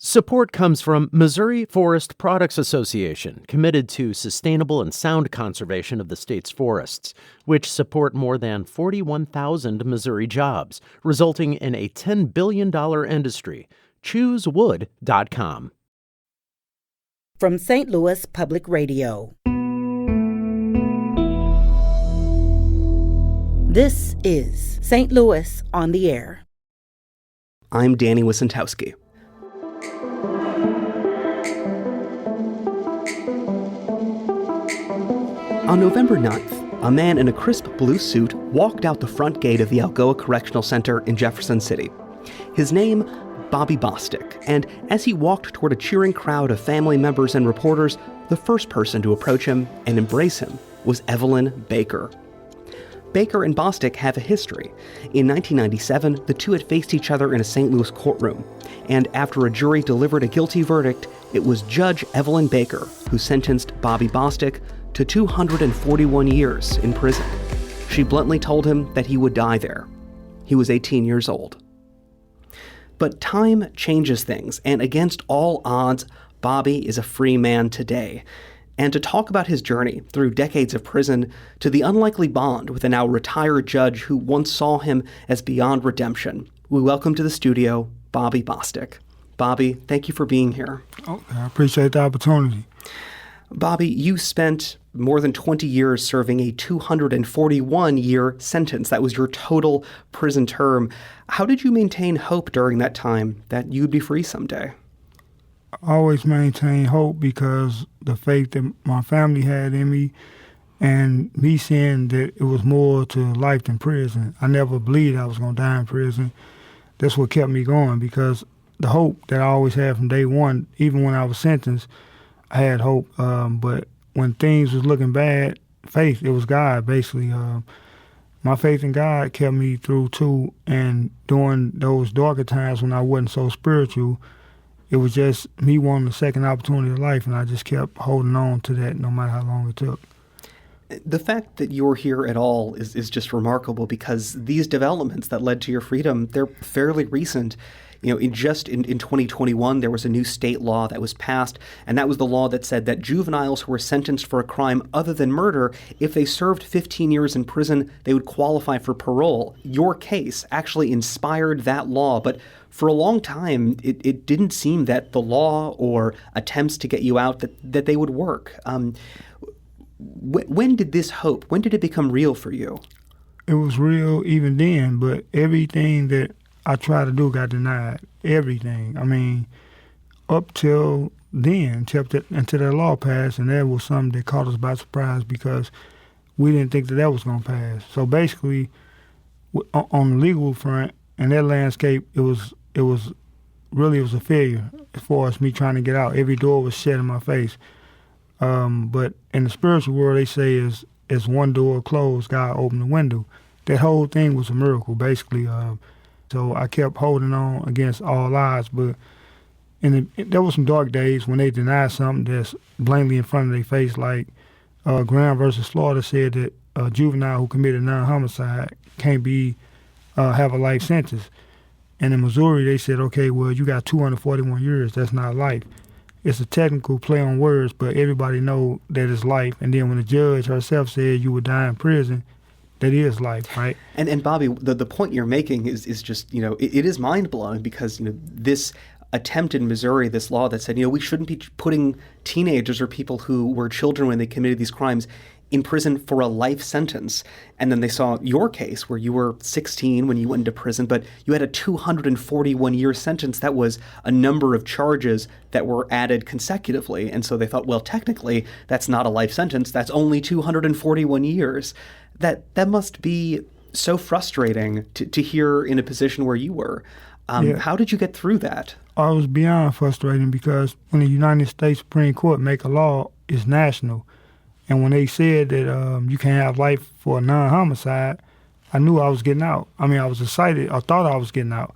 Support comes from Missouri Forest Products Association, committed to sustainable and sound conservation of the state's forests, which support more than 41,000 Missouri jobs, resulting in a $10 billion industry. ChooseWood.com. From St. Louis Public Radio. This is St. Louis on the Air. I'm Danny Wysentowski. On November 9th, a man in a crisp blue suit walked out the front gate of the Algoa Correctional Center in Jefferson City. His name, Bobby Bostic, and as he walked toward a cheering crowd of family members and reporters, the first person to approach him and embrace him was Evelyn Baker. Baker and Bostic have a history. In 1997, the two had faced each other in a St. Louis courtroom, and after a jury delivered a guilty verdict, it was Judge Evelyn Baker who sentenced Bobby Bostic to 241 years in prison. She bluntly told him that he would die there. He was 18 years old. But time changes things, and against all odds, Bobby is a free man today. And to talk about his journey through decades of prison to the unlikely bond with a now retired judge who once saw him as beyond redemption, we welcome to the studio Bobby Bostic. Bobby, thank you for being here. Oh, I appreciate the opportunity. Bobby, you spent more than 20 years serving a 241-year sentence. That was your total prison term. How did you maintain hope during that time that you'd be free someday? I always maintain hope because the faith that my family had in me and me seeing that it was more to life than prison. I never believed I was going to die in prison. That's what kept me going, because the hope that I always had from day one, even when I was sentenced, I had hope, but when things was looking bad, faith, it was God, basically. My faith in God kept me through, too, and during those darker times when I wasn't so spiritual, it was just me wanting a second opportunity of life, and I just kept holding on to that no matter how long it took. The fact that you're here at all is just remarkable, because these developments that led to your freedom, they're fairly recent. You know, in 2021, there was a new state law that was passed, and that was the law that said that juveniles who were sentenced for a crime other than murder, if they served 15 years in prison, they would qualify for parole. Your case actually inspired that law, but for a long time, it didn't seem that the law or attempts to get you out, that they would work. When did this hope, when did it become real for you? It was real even then, but everything that I tried to do got denied. Everything. I mean, up till then, until that law passed, and that was something that caught us by surprise because we didn't think that was going to pass. So basically, on the legal front, and that landscape, it was a failure as far as me trying to get out. Every door was shut in my face. But in the spiritual world, they say as one door closed, God opened the window. That whole thing was a miracle, basically. So I kept holding on against all odds, but there were some dark days when they denied something that's blatantly in front of their face, like Graham versus Florida said that a juvenile who committed non-homicide can't have a life sentence. And in Missouri, they said, okay, well, you got 241 years. That's not life. It's a technical play on words, but everybody know that it's life. And then when the judge herself said you would die in prison, that is life, right? And Bobby, the point you're making is just, it is mind-blowing, because, this attempt in Missouri, this law that said, we shouldn't be putting teenagers or people who were children when they committed these crimes in prison for a life sentence. And then they saw your case where you were 16 when you went into prison, but you had a 241-year sentence. That was a number of charges that were added consecutively. And so they thought, well, technically, that's not a life sentence. That's only 241 years. That must be so frustrating to hear in a position where you were. Yeah. How did you get through that? It was beyond frustrating, because when the United States Supreme Court make a law, it's national. And when they said that you can't have life for a non-homicide, I knew I was getting out. I mean, I was excited. I thought I was getting out.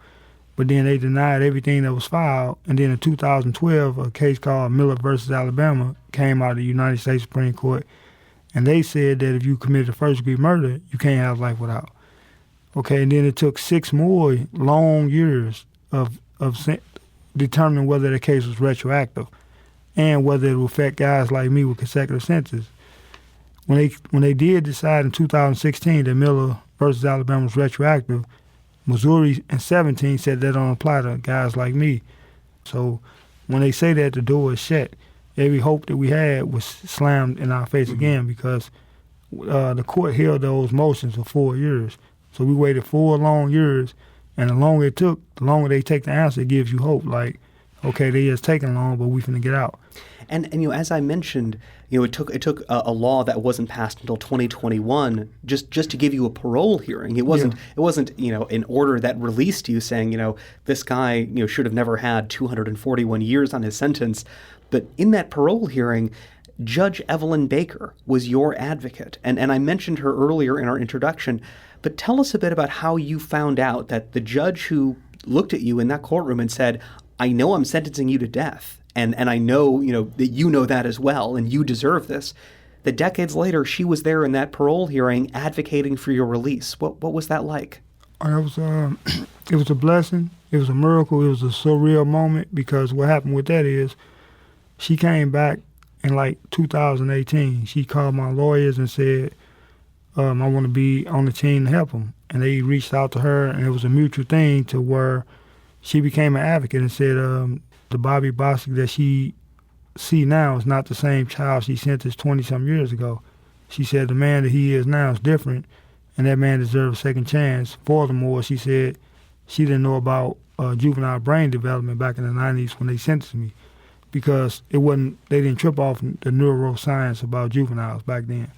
But then they denied everything that was filed. And then in 2012, a case called Miller versus Alabama came out of the United States Supreme Court. And they said that if you committed a first-degree murder, you can't have life without. Okay, and then it took 6 more long years of determining whether the case was retroactive and whether it would affect guys like me with consecutive sentences. When they did decide in 2016 that Miller versus Alabama was retroactive, Missouri in 17 said that don't apply to guys like me. So when they say that, the door is shut. Every hope that we had was slammed in our face again because the court held those motions for 4 years. So we waited 4 long years, and the longer it took, the longer they take the answer, it gives you hope. Like, okay, they just taking long, but we finna get out. And as I mentioned, it took a law that wasn't passed until 2021 just to give you a parole hearing. It wasn't an order that released you saying this guy should have never had 241 years on his sentence. But in that parole hearing, Judge Evelyn Baker was your advocate, and I mentioned her earlier in our introduction. But tell us a bit about how you found out that the judge who looked at you in that courtroom and said, "I know I'm sentencing you to death." And I know, that you know that as well, and you deserve this. That decades later, she was there in that parole hearing advocating for your release. What was that like? It was a blessing. It was a miracle. It was a surreal moment because what happened with that is she came back in like 2018. She called my lawyers and said, I want to be on the team to help them. And they reached out to her, and it was a mutual thing to where she became an advocate and said, the Bobby Bostic that she see now is not the same child she sentenced 20-some years ago. She said the man that he is now is different, and that man deserves a second chance. Furthermore, she said she didn't know about juvenile brain development back in the 90s when they sentenced me because they didn't trip off the neuroscience about juveniles back then.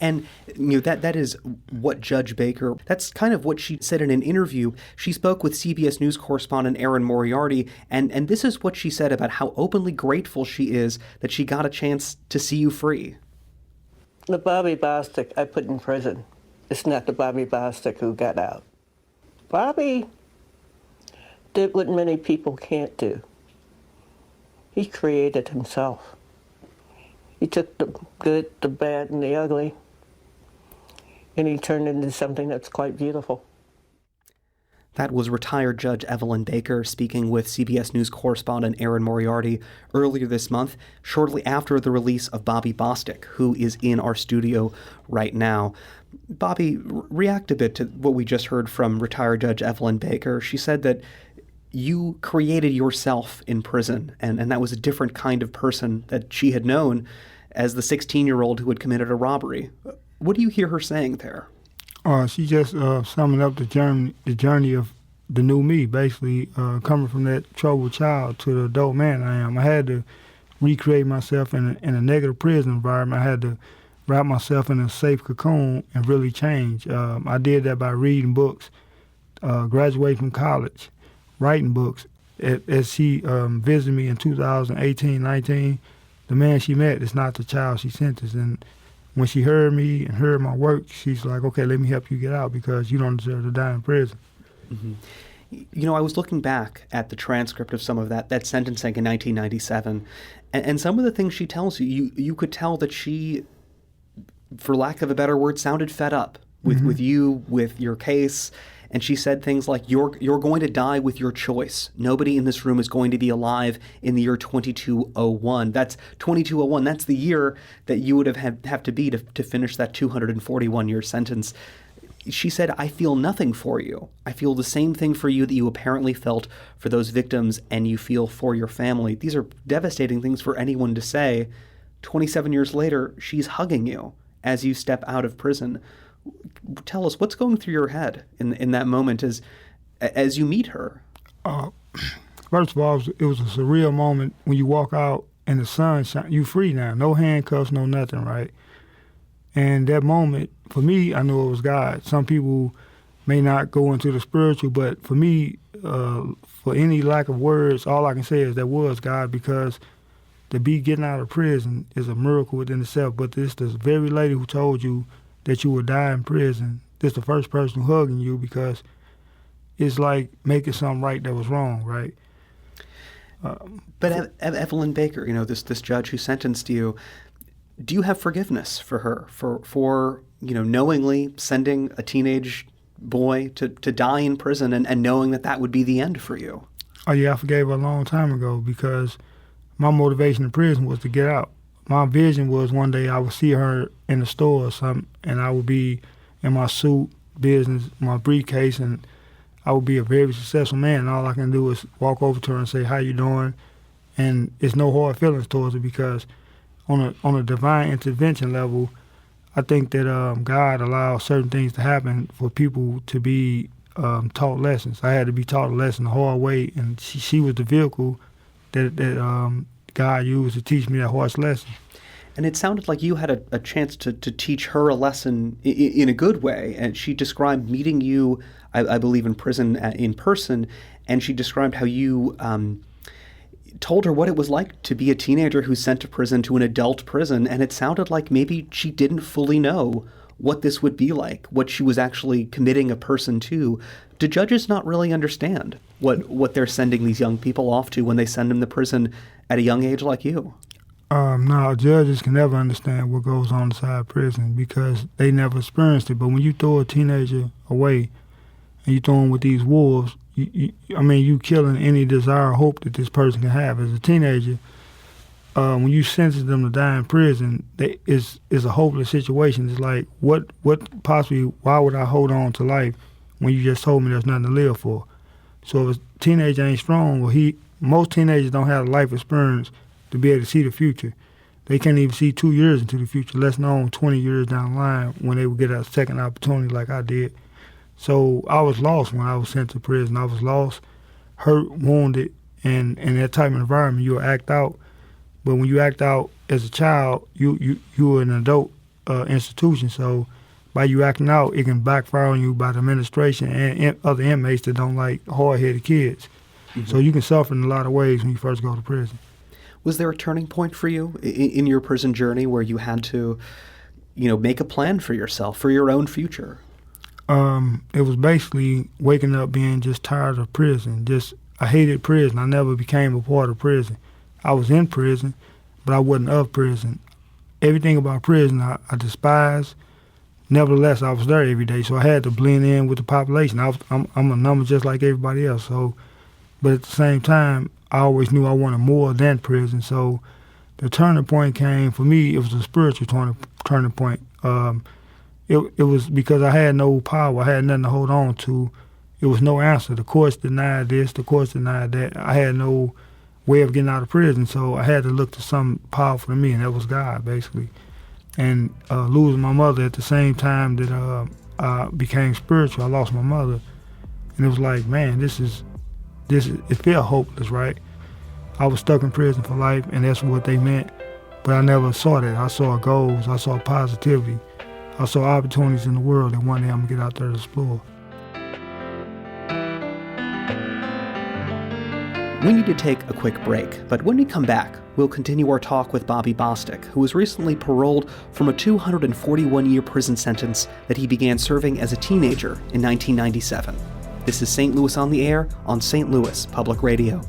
And that is what Judge Baker, that's kind of what she said in an interview. She spoke with CBS News correspondent Erin Moriarty, and this is what she said about how openly grateful she is that she got a chance to see you free. The Bobby Bostic I put in prison. It's not the Bobby Bostic who got out. Bobby did what many people can't do. He created himself. He took the good, the bad, and the ugly, and he turned into something that's quite beautiful. That was retired Judge Evelyn Baker speaking with CBS News correspondent Erin Moriarty earlier this month, shortly after the release of Bobby Bostic, who is in our studio right now. Bobby, react a bit to what we just heard from retired Judge Evelyn Baker. She said that you created yourself in prison, and that was a different kind of person that she had known as the 16-year-old who had committed a robbery. What do you hear her saying there? She just summing up the journey of the new me, basically coming from that troubled child to the adult man I am. I had to recreate myself in a negative prison environment. I had to wrap myself in a safe cocoon and really change. I did that by reading books, graduating from college, writing books. As she visited me in 2018-19, the man she met is not the child she sentenced. And when she heard me and heard my work, she's like, okay, let me help you get out because you don't deserve to die in prison. Mm-hmm. I was looking back at the transcript of some of that sentencing in 1997, and some of the things she tells you could tell that she, for lack of a better word, sounded fed up with you, with your case. And she said things like, you're going to die with your choice. Nobody in this room is going to be alive in the year 2201. That's 2201. That's the year that you would have to be to finish that 241-year sentence. She said, I feel nothing for you. I feel the same thing for you that you apparently felt for those victims and you feel for your family. These are devastating things for anyone to say. 27 years later, she's hugging you as you step out of prison. Tell us, what's going through your head in that moment as you meet her? First of all, it was a surreal moment when you walk out and the sun shine. You free now, no handcuffs, no nothing, right? And that moment, for me, I knew it was God. Some people may not go into the spiritual, but for me, for any lack of words, all I can say is that was God, because to be getting out of prison is a miracle within itself. But this very lady who told you that you would die in prison, this the first person hugging you, because it's like making something right that was wrong, right? But Evelyn Baker, this judge who sentenced you, do you have forgiveness for her for knowingly sending a teenage boy to die in prison and knowing that would be the end for you? Oh yeah, I forgave her a long time ago because my motivation in prison was to get out. My vision was one day I would see her in the store or something, and I would be in my suit, business, my briefcase, and I would be a very successful man. And all I can do is walk over to her and say, "How you doing?" And it's no hard feelings towards her because on a divine intervention level, I think that God allows certain things to happen for people to be taught lessons. I had to be taught a lesson the hard way, and she was the vehicle that God used to teach me that harsh lesson. And it sounded like you had a chance to teach her a lesson in a good way. And she described meeting you, I believe, in prison in person, and she described how you told her what it was like to be a teenager who's sent to prison, to an adult prison, and it sounded like maybe she didn't fully know what this would be like, what she was actually committing a person to. Do judges not really understand what they're sending these young people off to when they send them to prison at a young age like you? No, judges can never understand what goes on inside prison because they never experienced it. But when you throw a teenager away and you throw them with these wolves, you killing any desire or hope that this person can have. As a teenager, when you sentence them to die in prison, it's a hopeless situation. It's like, why would I hold on to life when you just told me there's nothing to live for? So if a teenager ain't strong, most teenagers don't have a life experience to be able to see the future. They can't even see 2 years into the future, less known 20 years down the line when they would get a second opportunity like I did. So I was lost when I was sent to prison. I was lost, hurt, wounded, and in that type of environment, you'll act out. But when you act out as a child, you're an adult institution. So by you acting out, it can backfire on you by the administration and other inmates that don't like hard-headed kids. Mm-hmm. So you can suffer in a lot of ways when you first go to prison. Was there a turning point for you in your prison journey where you had to, make a plan for yourself, for your own future? It was basically waking up being just tired of prison. I hated prison. I never became a part of prison. I was in prison, but I wasn't of prison. Everything about prison I despised. Nevertheless, I was there every day, so I had to blend in with the population. I'm a number just like everybody else. So, but at the same time, I always knew I wanted more than prison. So the turning point came, for me, it was a spiritual turning point. It was because I had no power. I had nothing to hold on to. It was no answer. The courts denied this. The courts denied that. I had no way of getting out of prison, so I had to look to something powerful to me, and that was God, basically. And losing my mother at the same time that I became spiritual, I lost my mother. And it was like, man, it felt hopeless, right? I was stuck in prison for life, and that's what they meant. But I never saw that. I saw goals. I saw positivity. I saw opportunities in the world, and one day I'm going to get out there to explore. We need to take a quick break, but when we come back, we'll continue our talk with Bobby Bostic, who was recently paroled from a 241-year prison sentence that he began serving as a teenager in 1997. This is St. Louis on the Air on St. Louis Public Radio.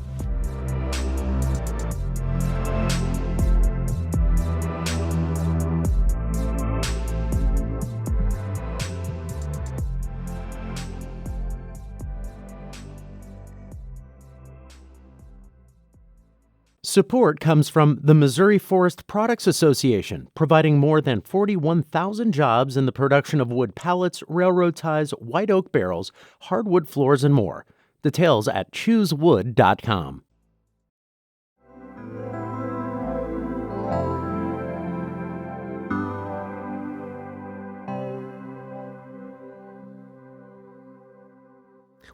Support comes from the Missouri Forest Products Association, providing more than 41,000 jobs in the production of wood pallets, railroad ties, white oak barrels, hardwood floors, and more. Details at choosewood.com.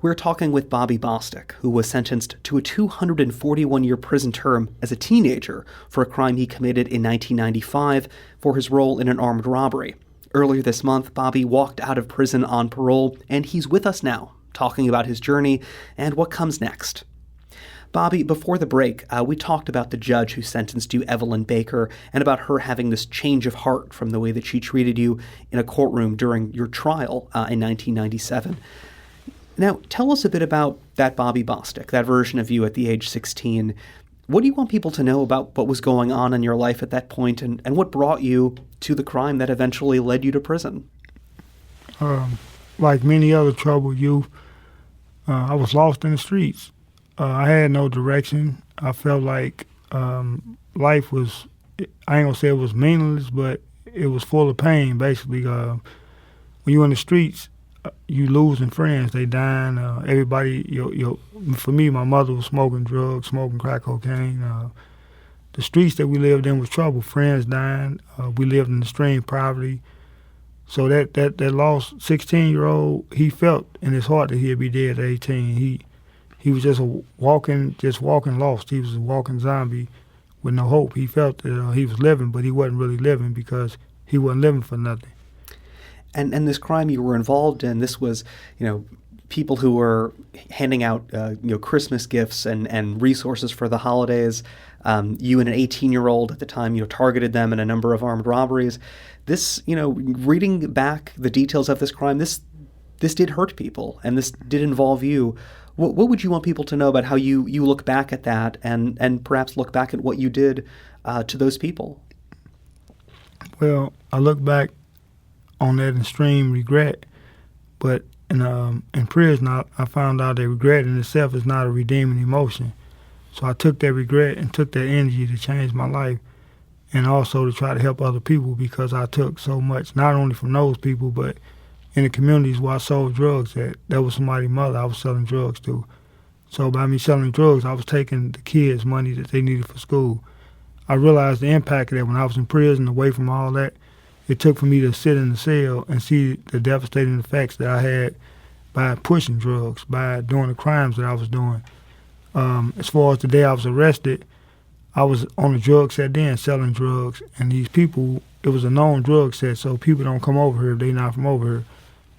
We're talking with Bobby Bostic, who was sentenced to a 241-year prison term as a teenager for a crime he committed in 1995 for his role in an armed robbery. Earlier this month, Bobby walked out of prison on parole, and he's with us now, talking about his journey and what comes next. Bobby, before the break, we talked about the judge who sentenced you, Evelyn Baker, and about her having this change of heart from the way that she treated you in a courtroom during your trial in 1997. Now, tell us a bit about that Bobby Bostic, that version of you at the age 16. What do you want people to know about what was going on in your life at that point, and what brought you to the crime that eventually led you to prison? Like many other troubled youth, I was lost in the streets. I had no direction. I felt like life was, I ain't gonna say it was meaningless, but it was full of pain, basically. When you're in the streets, you losing friends. They dying. Everybody, for me, my mother was smoking drugs, smoking crack cocaine. The streets that we lived in was trouble. Friends dying. We lived in extreme poverty. So that lost 16-year-old, he felt in his heart that he'd be dead at 18. He was just walking lost. He was a walking zombie with no hope. He felt that he was living, but he wasn't really living because he wasn't living for nothing. And this crime you were involved in, this was, people who were handing out, Christmas gifts and resources for the holidays. You and an 18-year-old at the time, targeted them in a number of armed robberies. This, reading back the details of this crime, this did hurt people, and this did involve you. What would you want people to know about how you look back at that and perhaps look back at what you did to those people? Well, I look back on that in extreme regret, but in prison, I found out that regret in itself is not a redeeming emotion. So I took that regret and took that energy to change my life, and also to try to help other people, because I took so much, not only from those people, but in the communities where I sold drugs at. That was somebody's mother I was selling drugs to. So by me selling drugs, I was taking the kids' money that they needed for school. I realized the impact of that when I was in prison, away from all that. It took for me to sit in the cell and see the devastating effects that I had by pushing drugs, by doing the crimes that I was doing. As far as the day I was arrested, I was on a drug set then, selling drugs, and these people, it was a known drug set, so people don't come over here if they not from over here.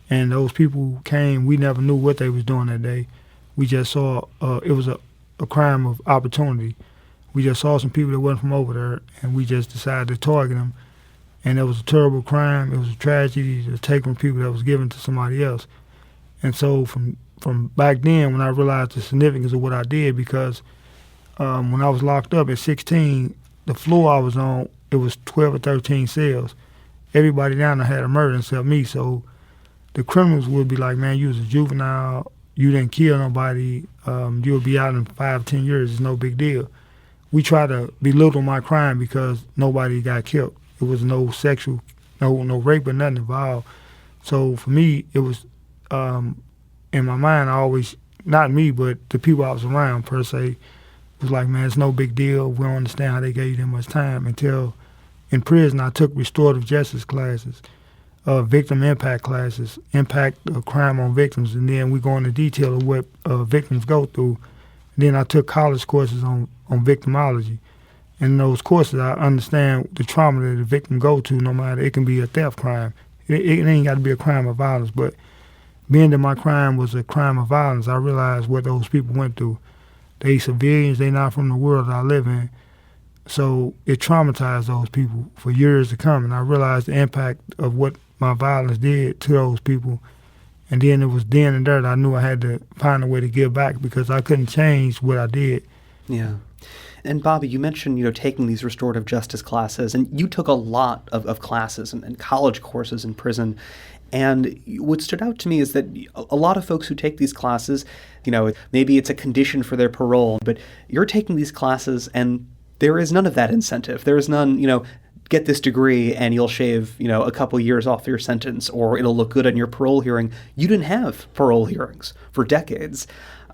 And those people came, we never knew what they was doing that day. We just saw, it was a crime of opportunity. We just saw some people that wasn't from over there, and we just decided to target them. And it was a terrible crime. It was a tragedy to take from people that was given to somebody else. And so from back then, when I realized the significance of what I did, because when I was locked up at 16, the floor I was on, it was 12 or 13 cells. Everybody down there had a murder except me. So the criminals would be like, man, you was a juvenile, you didn't kill nobody, you'll be out in 5, 10 years, it's no big deal. We try to belittle my crime because nobody got killed. It was no sexual, no rape or nothing involved. So for me, it was, in my mind, I always, not me, but the people I was around per se, was like, man, it's no big deal. We don't understand how they gave you that much time. Until in prison, I took restorative justice classes, victim impact classes, impact of crime on victims, and then we go into detail of what victims go through. And then I took college courses on victimology. And in those courses, I understand the trauma that the victim go to, no matter, it can be a theft crime. It ain't got to be a crime of violence, but being that my crime was a crime of violence, I realized what those people went through. They civilians, they not from the world that I live in. So it traumatized those people for years to come. And I realized the impact of what my violence did to those people. And then it was then and there that I knew I had to find a way to give back, because I couldn't change what I did. Yeah. And Bobby, you mentioned, taking these restorative justice classes, and you took a lot of classes and college courses in prison. And what stood out to me is that a lot of folks who take these classes, maybe it's a condition for their parole, but you're taking these classes and there is none of that incentive. There is none, get this degree and you'll shave, a couple years off your sentence, or it'll look good on your parole hearing. You didn't have parole hearings for decades.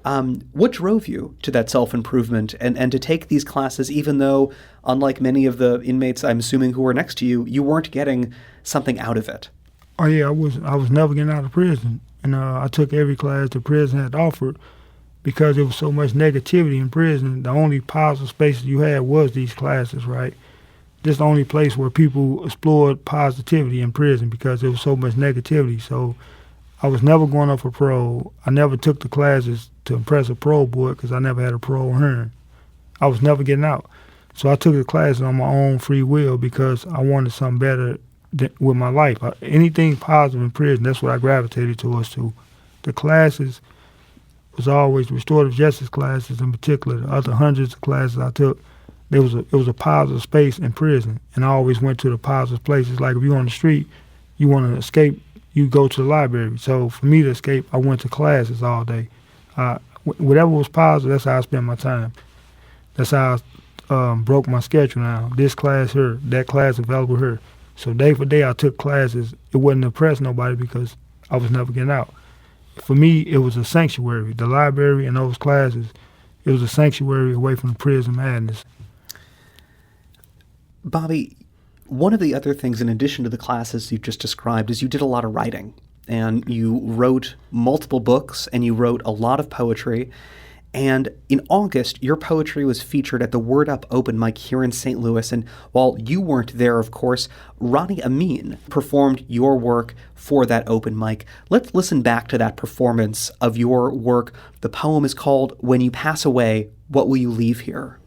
What drove you to that self-improvement and to take these classes, even though, unlike many of the inmates, I'm assuming, who were next to you, you weren't getting something out of it? Oh yeah, I was never getting out of prison, and I took every class the prison had offered, because there was so much negativity in prison. The only positive spaces you had was these classes, right? This is the only place where people explored positivity in prison, because there was so much negativity. So I was never going up for parole. I never took the classes to impress a parole board, because I never had a parole hearing. I was never getting out. So I took the classes on my own free will, because I wanted something better with my life. Anything positive in prison, that's what I gravitated towards to. The classes was always restorative justice classes in particular. The other hundreds of classes I took, it was a positive space in prison, and I always went to the positive places. Like if you're on the street, you want to escape, you go to the library. So for me to escape, I went to classes all day. Whatever was positive, that's how I spent my time. That's how I broke my schedule now. This class here, that class available here. So day for day I took classes. It wasn't to impress nobody because I was never getting out. For me, it was a sanctuary. The library and those classes, it was a sanctuary away from the prison madness. Bobby, one of the other things in addition to the classes you just described is you did a lot of writing. And you wrote multiple books, and you wrote a lot of poetry. And in August, your poetry was featured at the Word Up open mic here in St. Louis. And while you weren't there, of course, Ronnie Amin performed your work for that open mic. Let's listen back to that performance of your work. The poem is called When You Pass Away, What Will You Leave Here?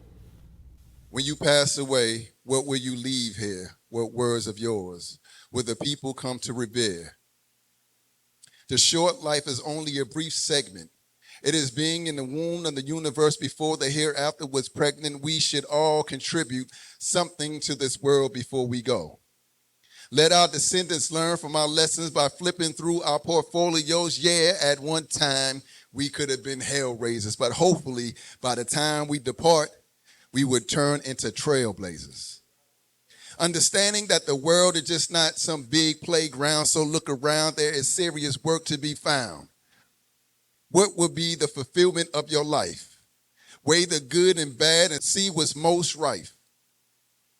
When you pass away, what will you leave here? What words of yours will the people come to revere? The short life is only a brief segment. It is being in the womb of the universe before the hereafter was pregnant. We should all contribute something to this world before we go. Let our descendants learn from our lessons by flipping through our portfolios. Yeah, at one time we could have been hell raisers, but hopefully by the time we depart, we would turn into trailblazers. Understanding that the world is just not some big playground, so look around, there is serious work to be found. What will be the fulfillment of your life? Weigh the good and bad and see what's most rife.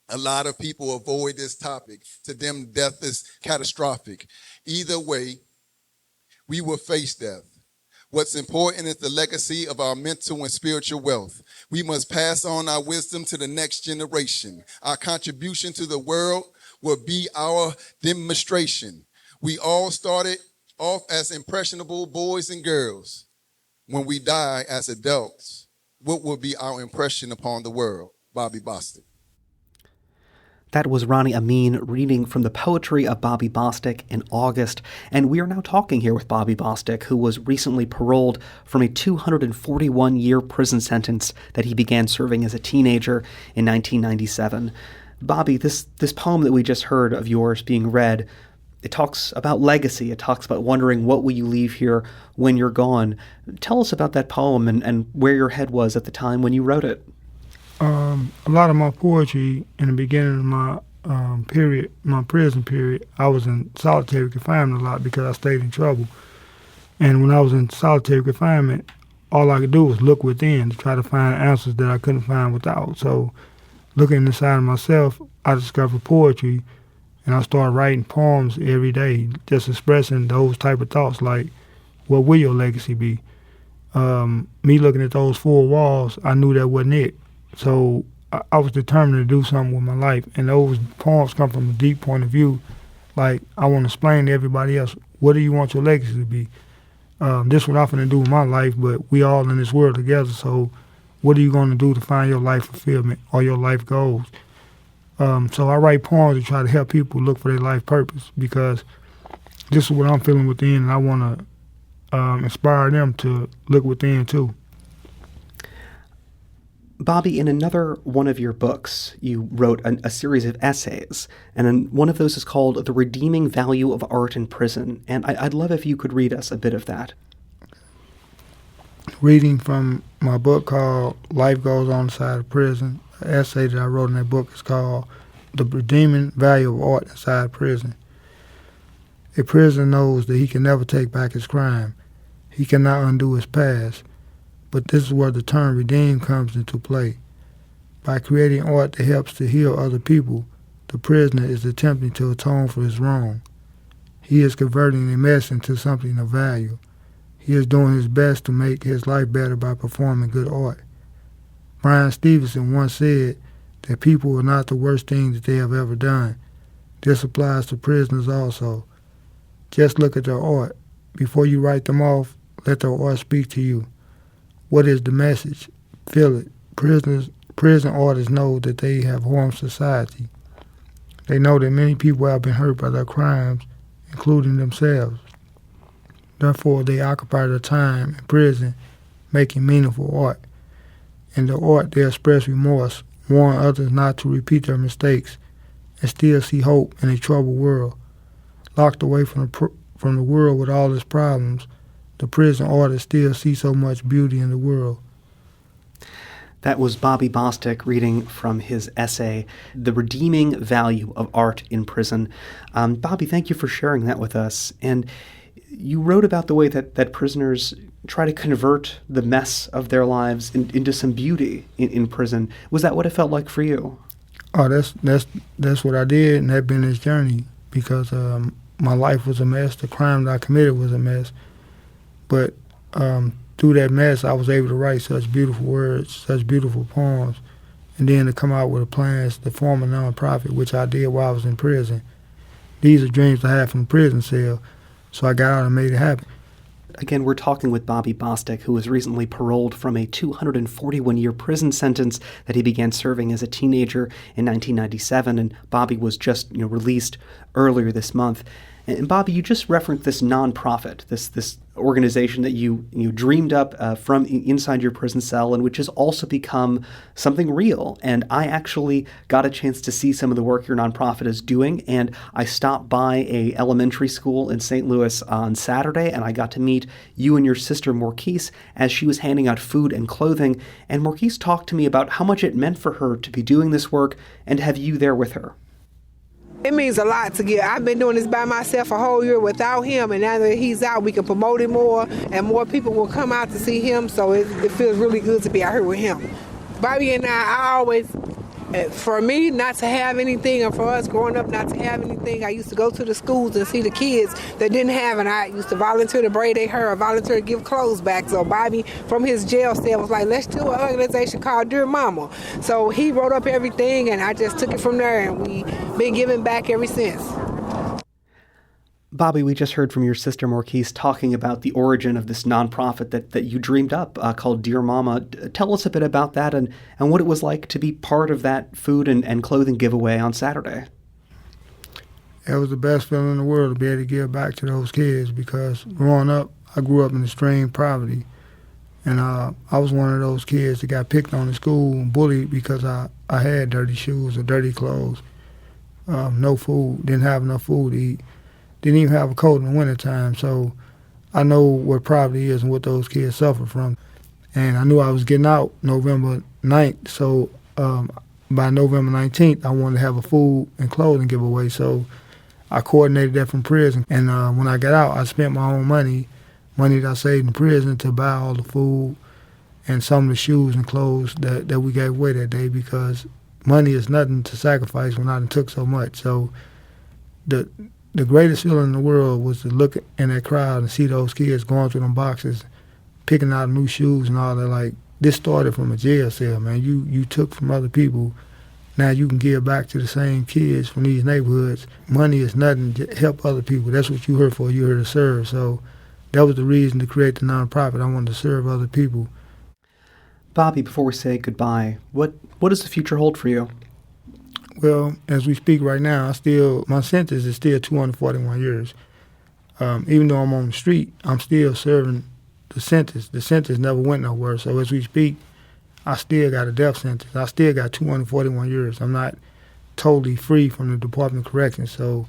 A lot of people avoid this topic. To them, death is catastrophic. Either way, we will face death. What's important is the legacy of our mental and spiritual wealth. We must pass on our wisdom to the next generation. Our contribution to the world will be our demonstration. We all started off as impressionable boys and girls. When we die as adults, what will be our impression upon the world? Bobby Bostic. That was Ronnie Amin reading from the poetry of Bobby Bostic in August. And we are now talking here with Bobby Bostic, who was recently paroled from a 241-year prison sentence that he began serving as a teenager in 1997. Bobby, this poem that we just heard of yours being read, it talks about legacy. It talks about wondering what will you leave here when you're gone. Tell us about that poem and where your head was at the time when you wrote it. A lot of my poetry in the beginning of my prison period, I was in solitary confinement a lot because I stayed in trouble. And when I was in solitary confinement, all I could do was look within to try to find answers that I couldn't find without. So looking inside of myself, I discovered poetry, and I started writing poems every day, just expressing those type of thoughts like, what will your legacy be? Me looking at those four walls, I knew that wasn't it. So I was determined to do something with my life, and those poems come from a deep point of view. Like, I want to explain to everybody else, what do you want your legacy to be? This is what I'm going to do with my life, but we all in this world together, so what are you going to do to find your life fulfillment or your life goals? So I write poems to try to help people look for their life purpose, because this is what I'm feeling within, and I want to inspire them to look within too. Bobby, in another one of your books, you wrote a series of essays, and one of those is called The Redeeming Value of Art in Prison, and I'd love if you could read us a bit of that. Reading from my book called Life Goes On Inside of Prison, an essay that I wrote in that book is called The Redeeming Value of Art Inside Prison. A prisoner knows that he can never take back his crime. He cannot undo his past. But this is where the term redeem comes into play. By creating art that helps to heal other people, the prisoner is attempting to atone for his wrong. He is converting a mess into something of value. He is doing his best to make his life better by performing good art. Brian Stevenson once said that people are not the worst thing that they have ever done. This applies to prisoners also. Just look at their art. Before you write them off, let their art speak to you. What is the message? Feel it. Prison artists know that they have harmed society. They know that many people have been hurt by their crimes, including themselves. Therefore, they occupy their time in prison making meaningful art. In the art, they express remorse, warn others not to repeat their mistakes, and still see hope in a troubled world. Locked away from the world with all its problems, the prison artists still see so much beauty in the world. That was Bobby Bostic reading from his essay, The Redeeming Value of Art in Prison. Bobby, thank you for sharing that with us. And you wrote about the way that prisoners try to convert the mess of their lives into some beauty in prison. Was that what it felt like for you? Oh, that's what I did, and that's been this journey, because my life was a mess. The crime that I committed was a mess. But through that mess, I was able to write such beautiful words, such beautiful poems, and then to come out with a plan to form a nonprofit, which I did while I was in prison. These are dreams I had from the prison cell, so I got out and made it happen. Again, we're talking with Bobby Bostic, who was recently paroled from a 241-year prison sentence that he began serving as a teenager in 1997, and Bobby was just released earlier this month. And Bobby, you just referenced this nonprofit, this organization that you dreamed up from inside your prison cell, and which has also become something real. And I actually got a chance to see some of the work your nonprofit is doing, and I stopped by a elementary school in St. Louis on Saturday, and I got to meet you and your sister Morquise as she was handing out food and clothing. And Morquise talked to me about how much it meant for her to be doing this work and to have you there with her. It means a lot to get. I've been doing this by myself a whole year without him, and now that he's out, we can promote him more, and more people will come out to see him, so it feels really good to be out here with him. Bobby and I always, for me not to have anything, and for us growing up not to have anything, I used to go to the schools and see the kids that didn't have, and I used to volunteer to braid their hair, volunteer to give clothes back. So Bobby, from his jail cell, was like, let's do an organization called Dear Mama. So he wrote up everything, and I just took it from there, and we've been giving back ever since. Bobby, we just heard from your sister Morquise talking about the origin of this nonprofit that you dreamed up called Dear Mama. Tell us a bit about that and what it was like to be part of that food and clothing giveaway on Saturday. It was the best feeling in the world to be able to give back to those kids, because growing up, I grew up in extreme poverty. And I was one of those kids that got picked on in school and bullied because I had dirty shoes or dirty clothes, no food, didn't have enough food to eat. Didn't even have a coat in the wintertime, so I know what poverty is and what those kids suffer from. And I knew I was getting out November 9th, so by November 19th, I wanted to have a food and clothing giveaway, so I coordinated that from prison. And when I got out, I spent my own money that I saved in prison to buy all the food and some of the shoes and clothes that we gave away that day, because money is nothing to sacrifice when I done took so much. So the greatest feeling in the world was to look in that crowd and see those kids going through them boxes, picking out new shoes and all that. Like, this started from a jail cell, man. You took from other people. Now you can give back to the same kids from these neighborhoods. Money is nothing to help other people. That's what you're here for. You're here to serve. So that was the reason to create the nonprofit. I wanted to serve other people. Bobby, before we say goodbye, what does the future hold for you? Well, as we speak right now, my sentence is still 241 years. Even though I'm on the street, I'm still serving the sentence. The sentence never went nowhere. So as we speak, I still got a death sentence. I still got 241 years. I'm not totally free from the Department of Corrections. So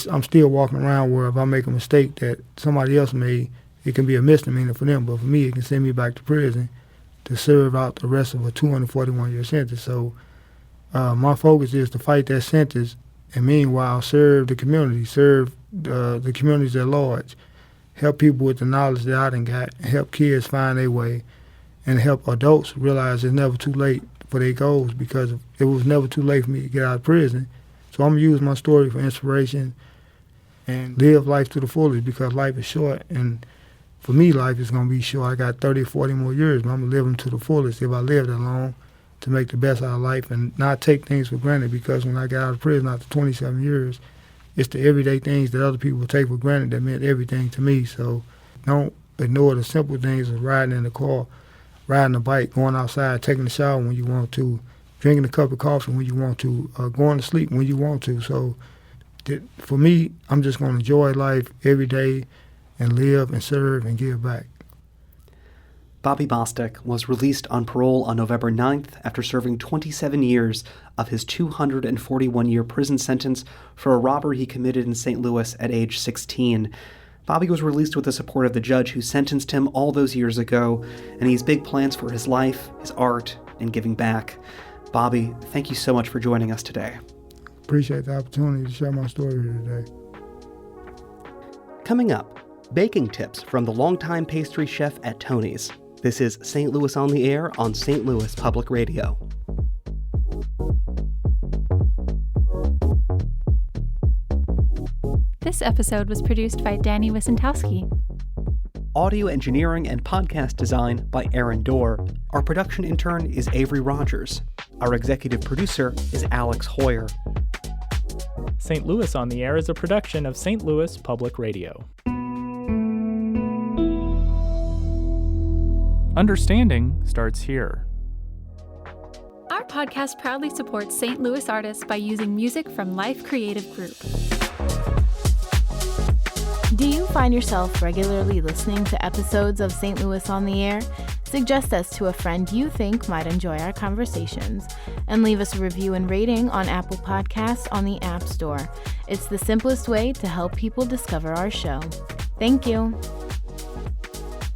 I'm still walking around where if I make a mistake that somebody else made, it can be a misdemeanor for them. But for me, it can send me back to prison to serve out the rest of a 241-year sentence. So my focus is to fight that sentence and meanwhile serve the community, serve the communities at large, help people with the knowledge that I done got, help kids find their way, and help adults realize it's never too late for their goals, because it was never too late for me to get out of prison. So I'm going to use my story for inspiration and live life to the fullest, because life is short, and for me, life is going to be short. I got 30, 40 more years, but I'm going to live them to the fullest if I live that long, to make the best out of life and not take things for granted, because when I got out of prison after 27 years, it's the everyday things that other people take for granted that meant everything to me. So don't ignore the simple things of riding in the car, riding a bike, going outside, taking a shower when you want to, drinking a cup of coffee when you want to, going to sleep when you want to. So for me, I'm just going to enjoy life every day and live and serve and give back. Bobby Bostic was released on parole on November 9th after serving 27 years of his 241-year prison sentence for a robbery he committed in St. Louis at age 16. Bobby was released with the support of the judge who sentenced him all those years ago, and he has big plans for his life, his art, and giving back. Bobby, thank you so much for joining us today. Appreciate the opportunity to share my story here today. Coming up, baking tips from the longtime pastry chef at Tony's. This is St. Louis on the Air on St. Louis Public Radio. This episode was produced by Danny Wysentowski. Audio engineering and podcast design by Aaron Dorr. Our production intern is Avery Rogers. Our executive producer is Alex Hoyer. St. Louis on the Air is a production of St. Louis Public Radio. Understanding starts here. Our podcast proudly supports St. Louis artists by using music from Life Creative Group. Do you find yourself regularly listening to episodes of St. Louis on the Air? Suggest us to a friend you think might enjoy our conversations, and leave us a review and rating on Apple Podcasts on the App Store. It's the simplest way to help people discover our show. Thank you.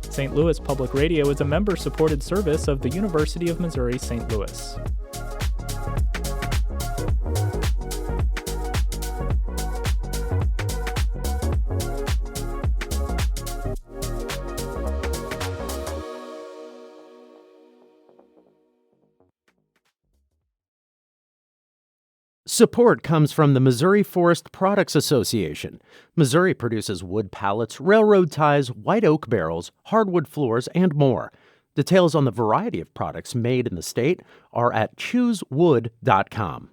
St. Louis Public Radio is a member-supported service of the University of Missouri St. Louis. Support comes from the Missouri Forest Products Association. Missouri produces wood pallets, railroad ties, white oak barrels, hardwood floors, and more. Details on the variety of products made in the state are at choosewood.com.